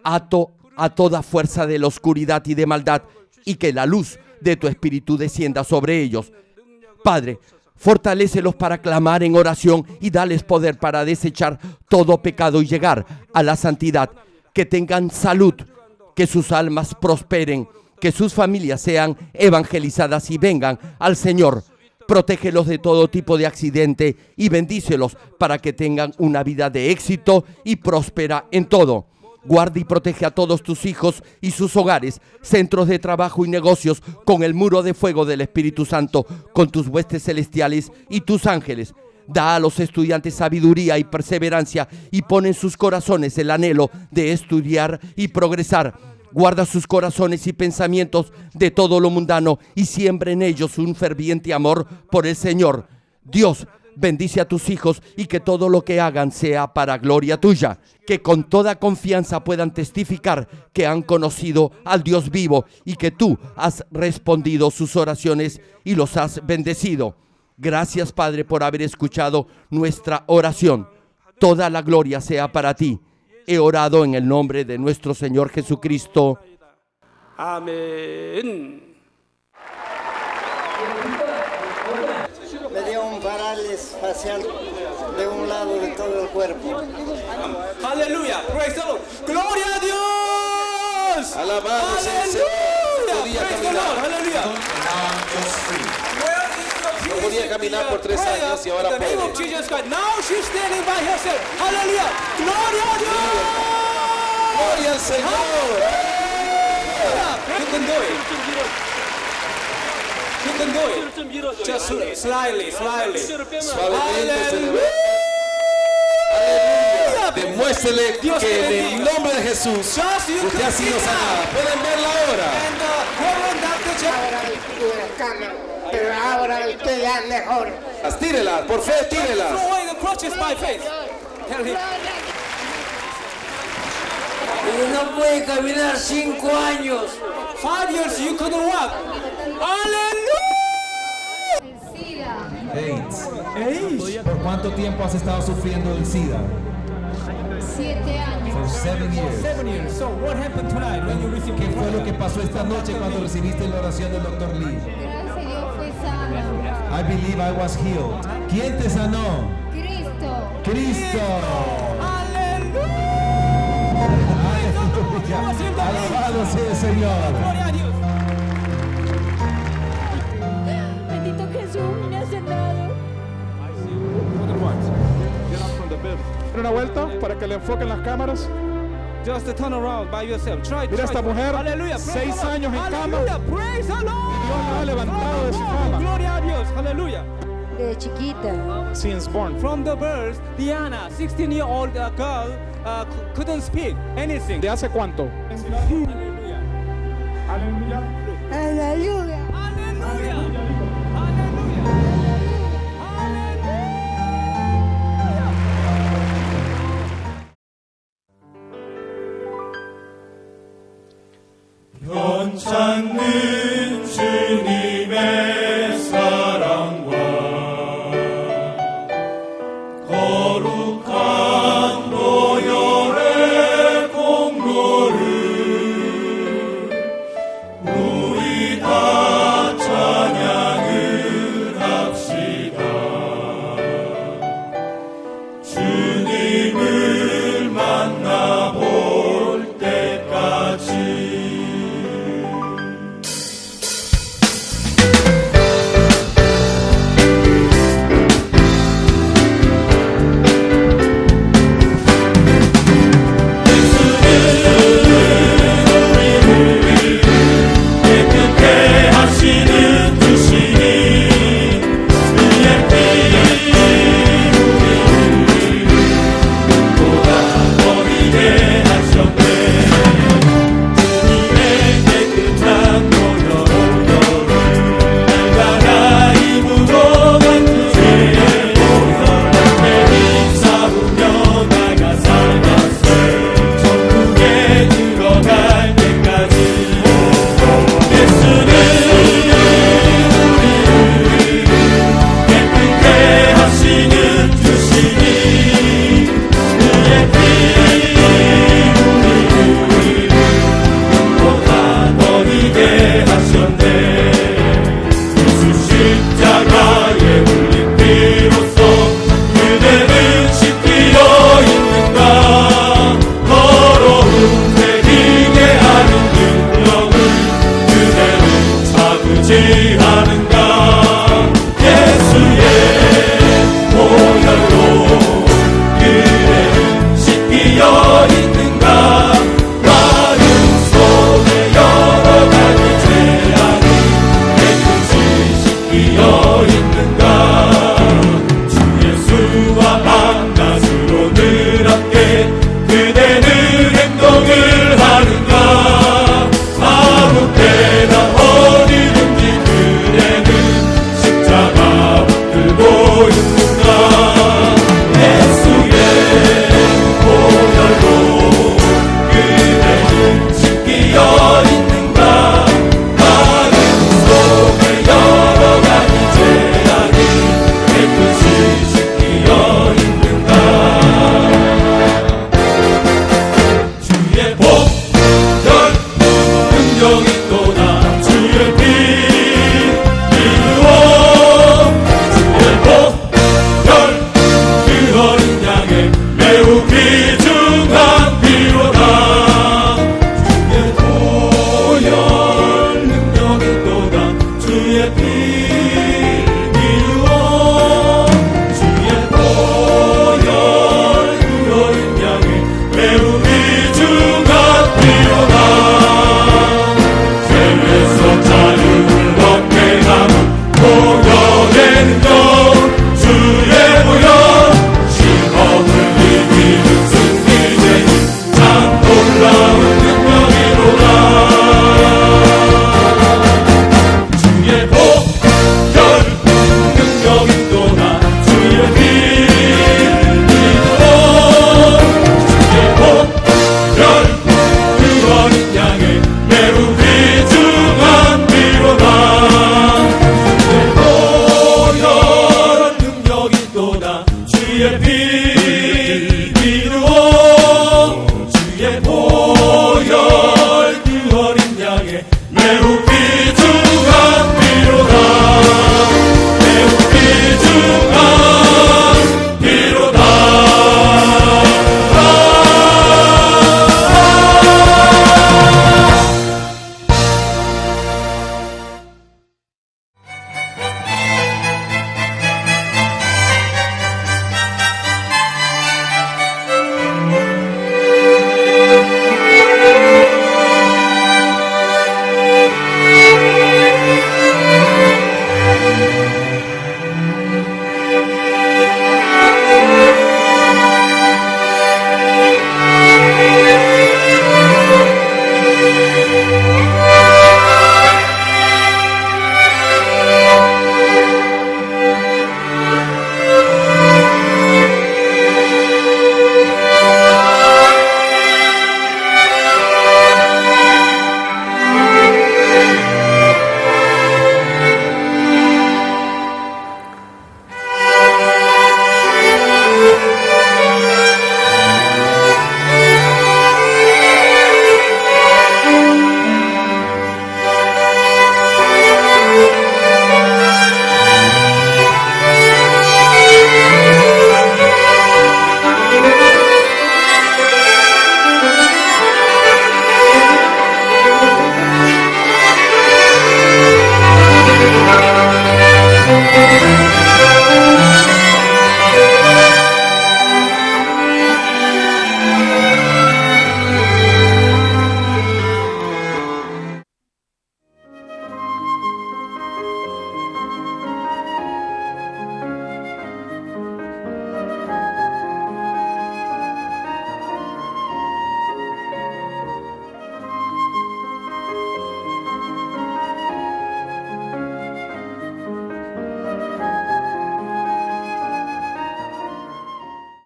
Ato a toda fuerza de la oscuridad y de maldad y que la luz de tu espíritu descienda sobre ellos. Padre, fortalécelos para clamar en oración y dales poder para desechar todo pecado y llegar a la santidad. Que tengan salud, que sus almas prosperen, que sus familias sean evangelizadas y vengan al Señor. Protégelos de todo tipo de accidente y bendícelos para que tengan una vida de éxito y próspera en todo. Guarda y protege a todos tus hijos y sus hogares, centros de trabajo y negocios con el muro de fuego del Espíritu Santo, con tus huestes celestiales y tus ángeles. Da a los estudiantes sabiduría y perseverancia y pon en sus corazones el anhelo de estudiar y progresar. Guarda sus corazones y pensamientos de todo lo mundano y siembra en ellos un ferviente amor por el Señor. Dios, bendice a tus hijos y que todo lo que hagan sea para gloria tuya. Que con toda confianza puedan testificar que han conocido al Dios vivo y que tú has respondido sus oraciones y los has bendecido. Gracias, Padre, por haber escuchado nuestra oración. Toda la gloria sea para ti. he orado en el nombre de nuestro Señor Jesucristo. Amén. Me dio un parálisis facial de un lado de todo el cuerpo. Aleluya. Praise the Lord. Gloria a Dios. Alabado sea el Señor. Aleluya. Praise the Lord. Aleluya. No podía caminar por 3 años y ahora puede. Now she's standing by herself. Aleluya. Gloria a Dios. Gloria al Señor. You can do it. You can do it. Just slightly. Suavemente se debe. Aleluya. Demuéstrele que en el nombre de Jesús usted ha sido sanada. Pueden verla ahora. Ahora estuve en cama, pero ahora estoy ya mejor. Tírelas, por fe, tírelas. Throw away the crutches by faith. Tell him. No puede caminar 5 años. 5 years you couldn't walk. Aleluya. AIDS. ¿Por cuánto tiempo has estado sufriendo del SIDA? 7 años. For 7 years. 7 years. So what happened tonight when you received ¿Qué fue lo que pasó esta noche cuando recibiste la oración del Dr. Lee? Gracias a Dios fue sana. I believe I was healed. ¿Quién te sanó? Cristo. Cristo. Aleluya. Alabado sea el Señor. Gloria a Dios. Bendito Jesús, me ha sanado. Una vuelta para que le enfoquen las cámaras. Just to turn around by yourself. Try. Mira esta mujer, Aleluya. 6 años en cama. Aleluya. Praise the Lord. Dios la ha levantado de su cama. Gloria a Dios. Aleluya. De chiquita. Since born. From the birth, Diana, 16-year-old girl, couldn't speak anything. ¿De hace cuánto? Aleluya. Aleluya. Aleluya.